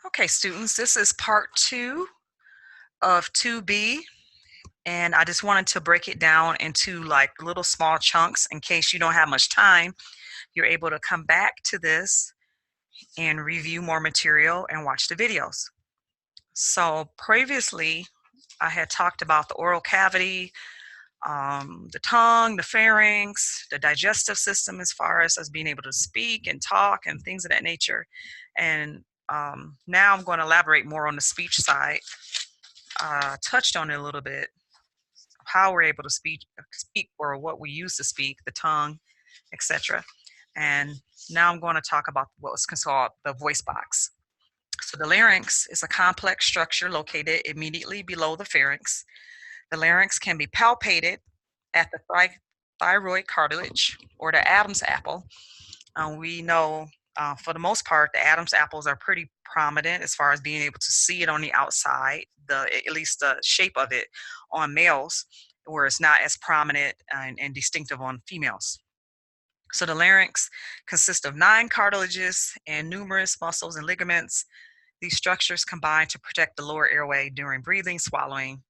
Okay, students, this is part 2 of 2B, and I just wanted to break it down into like little small chunks in case you don't have much time. You're able to come back to this and review more material and watch the videos. So previously, I had talked about the oral cavity, the tongue, the pharynx, the digestive system as far as us being able to speak and talk and things of that nature. And now I'm going to elaborate more on the speech side. Touched on it a little bit, how we're able to speak or what we use to speak, the tongue, etc. And now I'm going to talk about what's called the voice box. So the larynx is a complex structure located immediately below the pharynx. The larynx can be palpated at the thyroid cartilage or the Adam's apple. We know for the most part, the Adam's apples are pretty prominent as far as being able to see it on the outside, at least the shape of it on males, where it's not as prominent and distinctive on females. So the larynx consists of 9 cartilages and numerous muscles and ligaments. These structures combine to protect the lower airway during breathing, swallowing.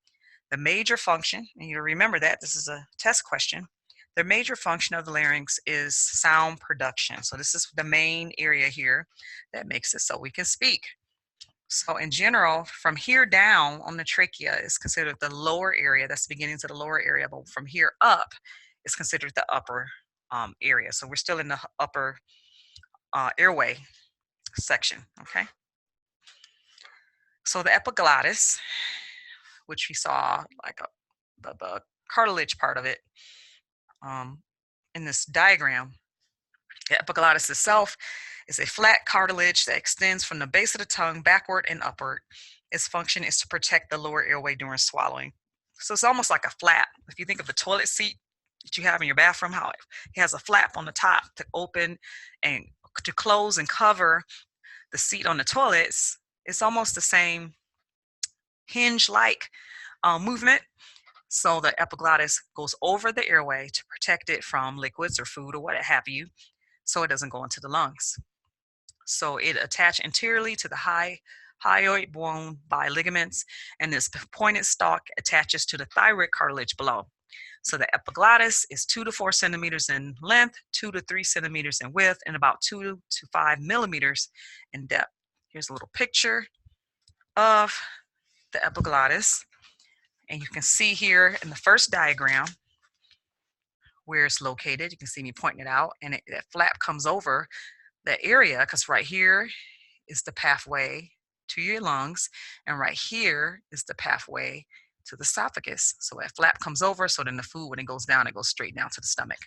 The major function, and you remember that this is a test question, the major function of the larynx is sound production. So this is the main area here that makes it so we can speak. So in general, from here down on the trachea is considered the lower area. That's the beginnings of the lower area. But from here up is considered the upper area. So we're still in the upper airway section, okay? So the epiglottis, which we saw like the cartilage part of it in this diagram. The epiglottis itself is a flat cartilage that extends from the base of the tongue backward and upward. Its function is to protect the lower airway during swallowing. So it's almost like a flap. If you think of a toilet seat that you have in your bathroom, how it has a flap on the top to open and to close and cover the seat on the toilets, it's almost the same hinge-like movement. So the epiglottis goes over the airway to protect it from liquids or food or what have you, so it doesn't go into the lungs. So it attaches anteriorly to the hyoid bone by ligaments, and this pointed stalk attaches to the thyroid cartilage below. So the epiglottis is 2 to 4 centimeters in length, 2 to 3 centimeters in width, and about 2 to 5 millimeters in depth. Here's a little picture of the epiglottis. And you can see here in the first diagram where it's located. You can see me pointing it out, and that flap comes over that area because right here is the pathway to your lungs, and right here is the pathway to the esophagus. So that flap comes over, so then the food, when it goes down, it goes straight down to the stomach.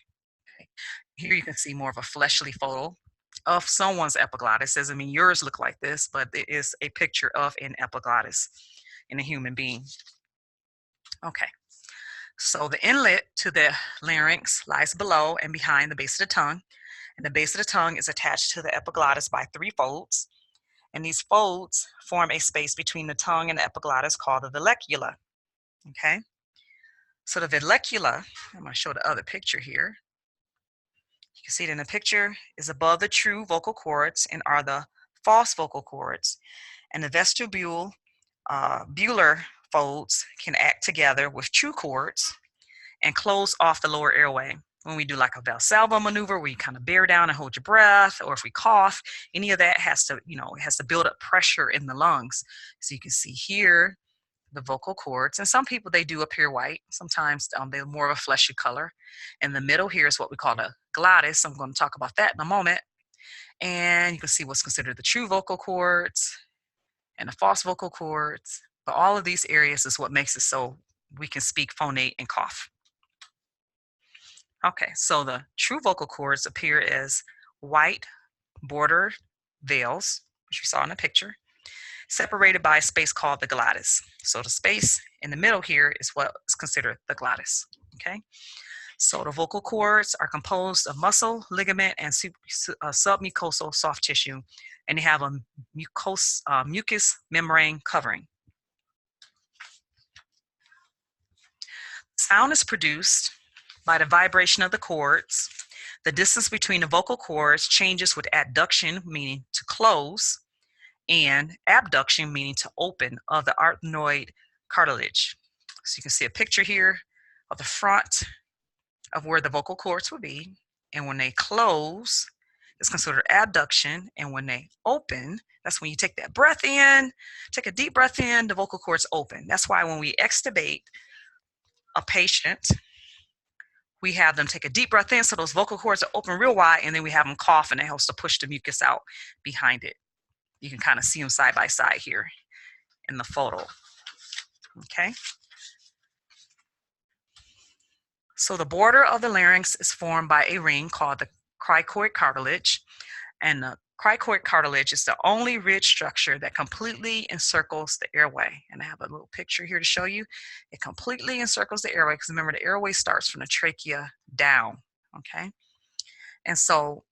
Okay. Here you can see more of a fleshly photo of someone's epiglottis. Doesn't mean yours look like this, but it is a picture of an epiglottis in a human being. Okay. So the inlet to the larynx lies below and behind the base of the tongue. And the base of the tongue is attached to the epiglottis by 3 folds. And these folds form a space between the tongue and the epiglottis called the vallecula. Okay? So the vallecula, I'm going to show the other picture here. You can see it in the picture, is above the true vocal cords and are the false vocal cords. And the vestibular folds can act together with true cords and close off the lower airway. When we do like a Valsalva maneuver where you kind of bear down and hold your breath, or if we cough, any of that has to, it has to build up pressure in the lungs. So you can see here the vocal cords, and some people, they do appear white. Sometimes they're more of a fleshy color. In the middle here is what we call the glottis. I'm going to talk about that in a moment. And you can see what's considered the true vocal cords and the false vocal cords. But all of these areas is what makes it so we can speak, phonate, and cough. Okay, so the true vocal cords appear as white bordered veils, which we saw in the picture, separated by a space called the glottis. So the space in the middle here is what is considered the glottis. Okay, so the vocal cords are composed of muscle, ligament, and submucosal soft tissue, and they have a mucous membrane covering. Sound is produced by the vibration of the cords. The distance between the vocal cords changes with adduction, meaning to close, and abduction, meaning to open, of the arytenoid cartilage. So you can see a picture here of the front of where the vocal cords will be. And when they close, it's considered abduction. And when they open, that's when you take that breath in, take a deep breath in, the vocal cords open. That's why when we extubate a patient, we have them take a deep breath in so those vocal cords are open real wide, and then we have them cough, and it helps to push the mucus out behind it. You can kind of see them side by side here in the photo. Okay. So the border of the larynx is formed by a ring called the cricoid cartilage, and the cricoid cartilage is the only ridge structure that completely encircles the airway. And I have a little picture here to show you. It completely encircles the airway because remember, the airway starts from the trachea down. Okay. And so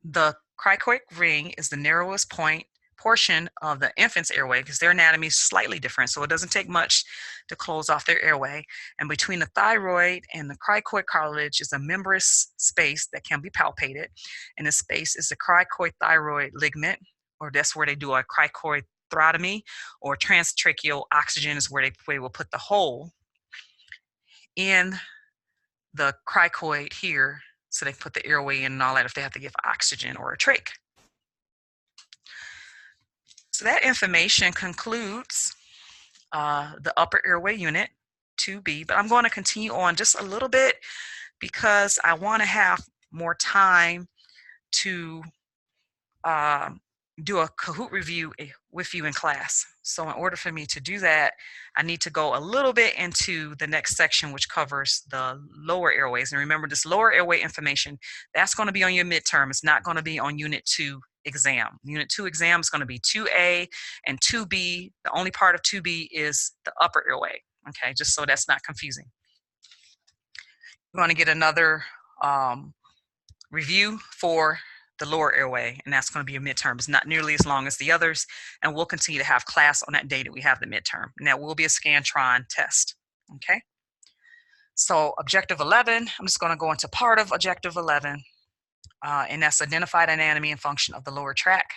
the cricoid ring is the narrowest portion of the infant's airway because their anatomy is slightly different. So it doesn't take much to close off their airway. And between the thyroid and the cricoid cartilage is a membranous space that can be palpated. And this space is the cricoid thyroid ligament, or that's where they do a cricoidectomy, or transtracheal oxygen is where they will put the hole in the cricoid here. So they put the airway in and all that if they have to give oxygen or a trach. So that information concludes the upper airway unit 2B, but I'm going to continue on just a little bit because I want to have more time to do a Kahoot review with you in class. So in order for me to do that, I need to go a little bit into the next section, which covers the lower airways. And remember, this lower airway information, that's going to be on your midterm. It's not going to be on Unit 2 exam. Unit 2 exam is going to be 2A and 2B. The only part of 2B is the upper airway. Okay, just so that's not confusing. We're going to get another review for the lower airway, and that's going to be a midterm. It's not nearly as long as the others, and we'll continue to have class on that day that we have the midterm. And that will be a Scantron test. Okay. So objective 11, I'm just going to go into part of objective 11, and that's identify the anatomy and function of the lower tract.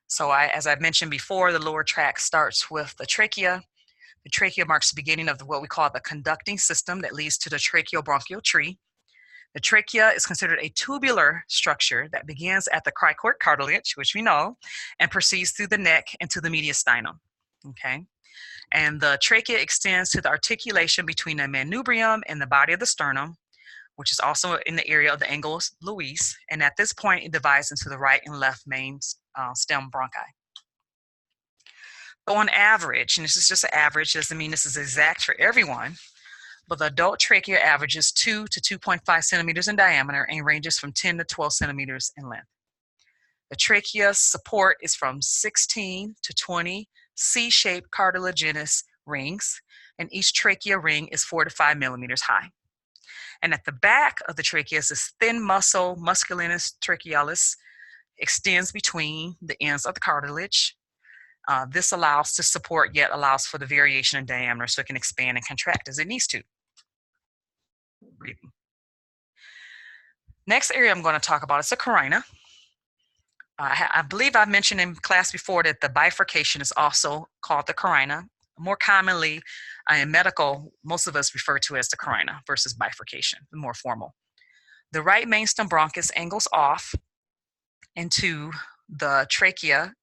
So as I've mentioned before, the lower tract starts with the trachea. The trachea marks the beginning of what we call the conducting system that leads to the tracheobronchial tree. The trachea is considered a tubular structure that begins at the cricoid cartilage, which we know, and proceeds through the neck into the mediastinum. Okay. And the trachea extends to the articulation between the manubrium and the body of the sternum, which is also in the area of the angulus luis. And at this point, it divides into the right and left main stem bronchi. So on average, and this is just an average, doesn't mean this is exact for everyone, but the adult trachea averages 2 to 2.5 centimeters in diameter and ranges from 10 to 12 centimeters in length. The trachea's support is from 16 to 20 C-shaped cartilaginous rings, and each trachea ring is 4 to 5 millimeters high. And at the back of the trachea is this thin muscle, musculinus trachealis, extends between the ends of the cartilage. This allows to support, yet allows for the variation in diameter so it can expand and contract as it needs to. Breathing. Next area I'm going to talk about is the carina. I believe I've mentioned in class before that the bifurcation is also called the carina. More commonly in medical, most of us refer to it as the carina versus bifurcation, more formal. The right mainstem bronchus angles off into the trachea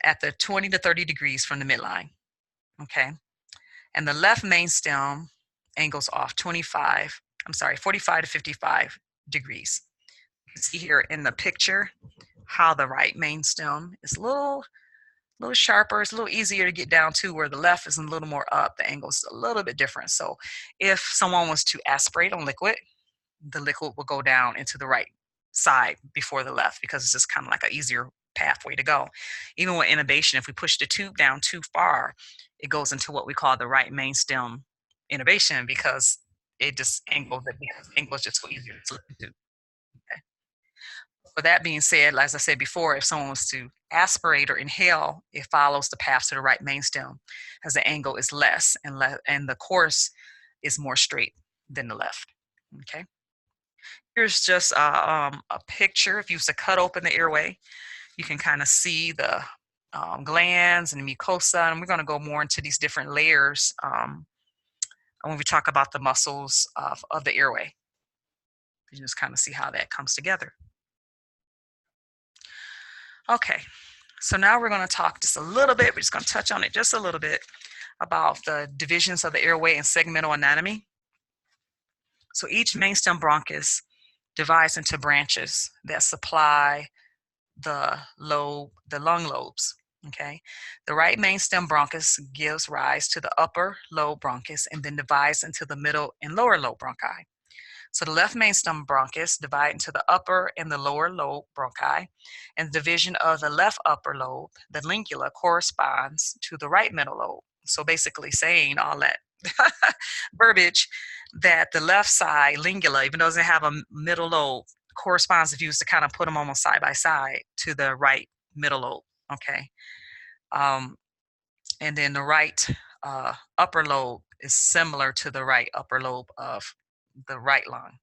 at the 20 to 30 degrees from the midline. Okay. And the left mainstem angles off 45 to 55 degrees. You can see here in the picture how the right mainstem is a little sharper. It's a little easier to get down to, where the left is a little more up. The angle is a little bit different. So if someone was to aspirate on liquid, the liquid will go down into the right side before the left because it's just kind of like an easier pathway to go. Even with intubation, if we push the tube down too far, it goes into what we call the right mainstem intubation because it just angles it, because the angle is just so easier to slip into. Okay. With that being said, as I said before, if someone was to aspirate or inhale, it follows the path to the right mainstem as the angle is less and the course is more straight than the left. Okay. Here's just a picture. If you was to cut open the airway, You can kind of see the glands and the mucosa, and we're going to go more into these different layers when we talk about the muscles of the airway. You just kind of see how that comes together. Okay, so now we're going to talk just a little bit, we're just going to touch on it just a little bit about the divisions of the airway and segmental anatomy. So each mainstem bronchus divides into branches that supply the lung lobes. Okay, the right mainstem bronchus gives rise to the upper lobe bronchus and then divides into the middle and lower lobe bronchi. So the left mainstem bronchus divide into the upper and the lower lobe bronchi, and the division of the left upper lobe, the lingula, corresponds to the right middle lobe. So basically saying all that verbiage that the left side lingula, even though it doesn't have a middle lobe, corresponds if you was to kind of put them almost side by side to the right middle lobe. Okay. And then the right upper lobe is similar to the right upper lobe of the right lung.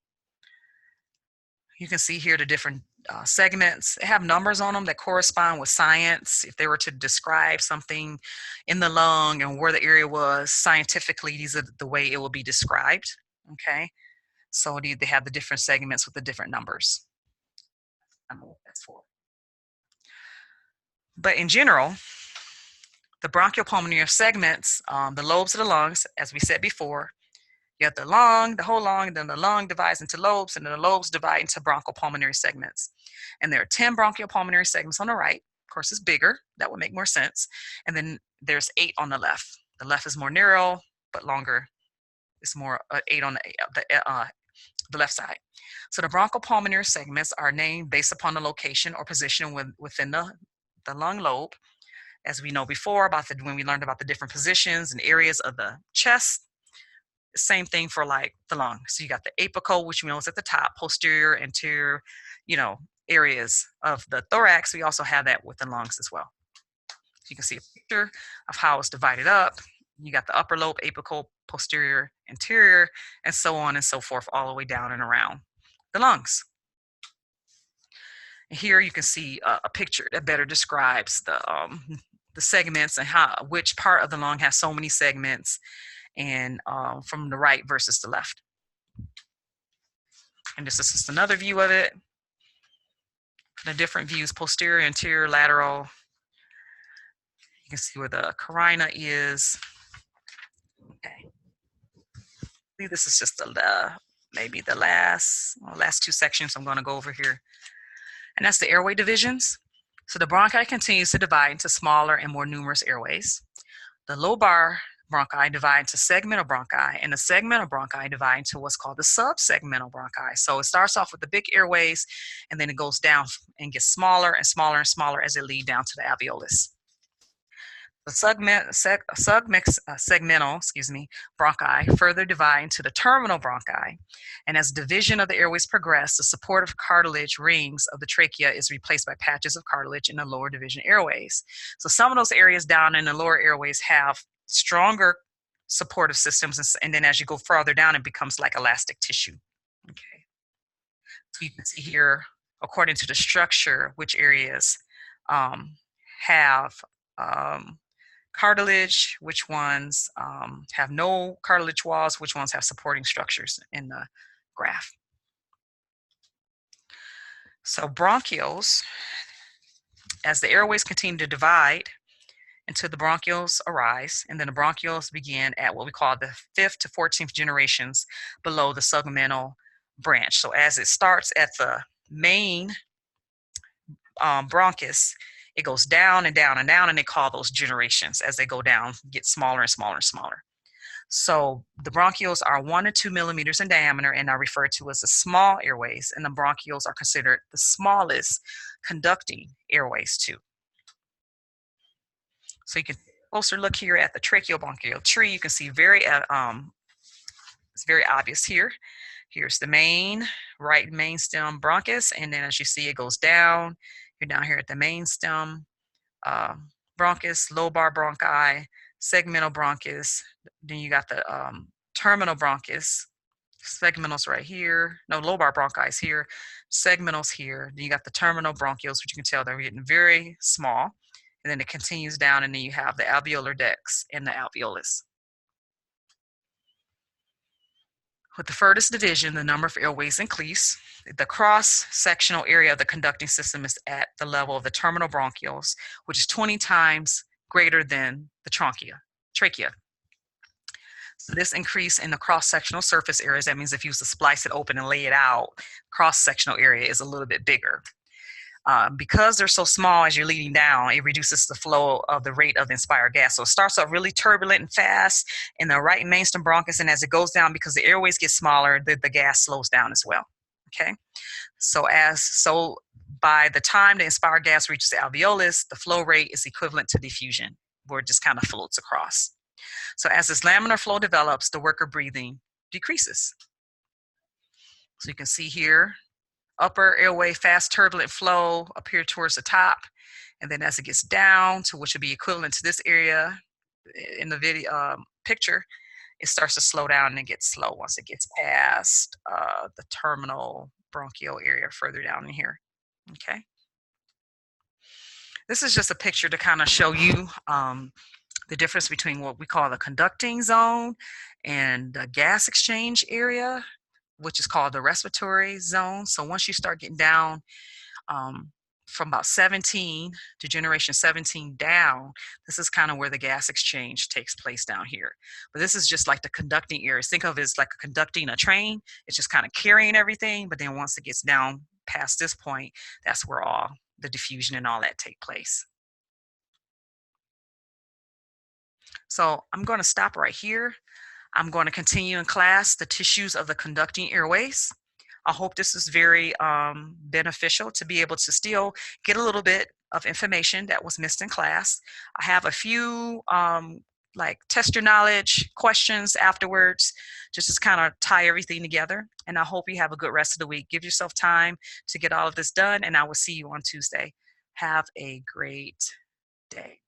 You can see here the different segments. They have numbers on them that correspond with science. If they were to describe something in the lung and where the area was, scientifically, these are the way it will be described. Okay. So they have the different segments with the different numbers. I don't know what that's for. But in general, the bronchopulmonary segments, the lobes of the lungs, as we said before, you have the lung, the whole lung, and then the lung divides into lobes, and then the lobes divide into bronchopulmonary segments. And there are 10 bronchopulmonary segments on the right. Of course, it's bigger. That would make more sense. And then there's 8 on the left. The left is more narrow, but longer. It's more 8 on the left side. So the bronchopulmonary segments are named based upon the location or position within the lung lobe. As we know before about when we learned about the different positions and areas of the chest, same thing for like the lung. So you got the apical, which we know is at the top, posterior, anterior, areas of the thorax. We also have that with the lungs as well. So you can see a picture of how it's divided up. You got the upper lobe, apical, posterior, anterior, and so on and so forth, all the way down and around the lungs. And here you can see a picture that better describes the segments and which part of the lung has so many segments, and from the right versus the left. And this is just another view of it. The different views, posterior, anterior, lateral. You can see where the carina is. Okay. This is just maybe the last 2 sections I'm going to go over here. And that's the airway divisions. So the bronchi continues to divide into smaller and more numerous airways. The lobar bronchi divide into segmental bronchi, and the segmental bronchi divide into what's called the subsegmental bronchi. So it starts off with the big airways, and then it goes down and gets smaller and smaller and smaller as it leads down to the alveolus. The segmental bronchi further divide into the terminal bronchi, and as division of the airways progress, the supportive cartilage rings of the trachea is replaced by patches of cartilage in the lower division airways. So some of those areas down in the lower airways have stronger supportive systems, and then as you go farther down, it becomes like elastic tissue. Okay, so you can see here, according to the structure, which areas have cartilage, which ones have no cartilage walls, which ones have supporting structures in the graph. So bronchioles, as the airways continue to divide until the bronchioles arise, and then the bronchioles begin at what we call the 5th to 14th generations below the segmental branch. So as it starts at the main bronchus, it goes down and down and down, and they call those generations. As they go down, get smaller and smaller and smaller. So the bronchioles are 1 to 2 millimeters in diameter and are referred to as the small airways, and the bronchioles are considered the smallest conducting airways too. So you can closer look here at the tracheobronchial tree. You can see it's very obvious here. Here's the right main stem bronchus, and then as you see, it goes down. You're down here at the main stem bronchus, lobar bronchi, segmental bronchus. Then you got the terminal bronchus, segmentals right here. No, lobar bronchi is here. Segmentals here. Then you got the terminal bronchioles, which you can tell they're getting very small. And then it continues down, and then you have the alveolar ducts and the alveolus. With the furthest division, the number of airways increase. The cross-sectional area of the conducting system is at the level of the terminal bronchioles, which is 20 times greater than the trachea. So this increase in the cross-sectional surface areas, that means if you was to splice it open and lay it out, cross-sectional area is a little bit bigger. Because they're so small as you're leading down, it reduces the flow of the rate of the inspired gas. So it starts off really turbulent and fast in the right mainstem bronchus, and as it goes down, because the airways get smaller, the gas slows down as well. Okay, so by the time the inspired gas reaches the alveolus, the flow rate is equivalent to diffusion, where it just kind of floats across. So as this laminar flow develops, the work of breathing decreases. So you can see here, upper airway fast turbulent flow up here towards the top, and then as it gets down to which would be equivalent to this area in the video picture, it starts to slow down and it gets slow once it gets past the terminal bronchial area further down in here. Okay, this is just a picture to kind of show you the difference between what we call the conducting zone and the gas exchange area, which is called the respiratory zone. So once you start getting down from about 17 to generation 17 down, this is kind of where the gas exchange takes place down here. But this is just like the conducting areas. Think of it as like conducting a train. It's just kind of carrying everything. But then once it gets down past this point, that's where all the diffusion and all that take place. So I'm going to stop right here. I'm going to continue in class the tissues of the conducting airways. I hope this is very beneficial to be able to still get a little bit of information that was missed in class. I have a few like test your knowledge questions afterwards, just to kind of tie everything together. And I hope you have a good rest of the week. Give yourself time to get all of this done, and I will see you on Tuesday. Have a great day.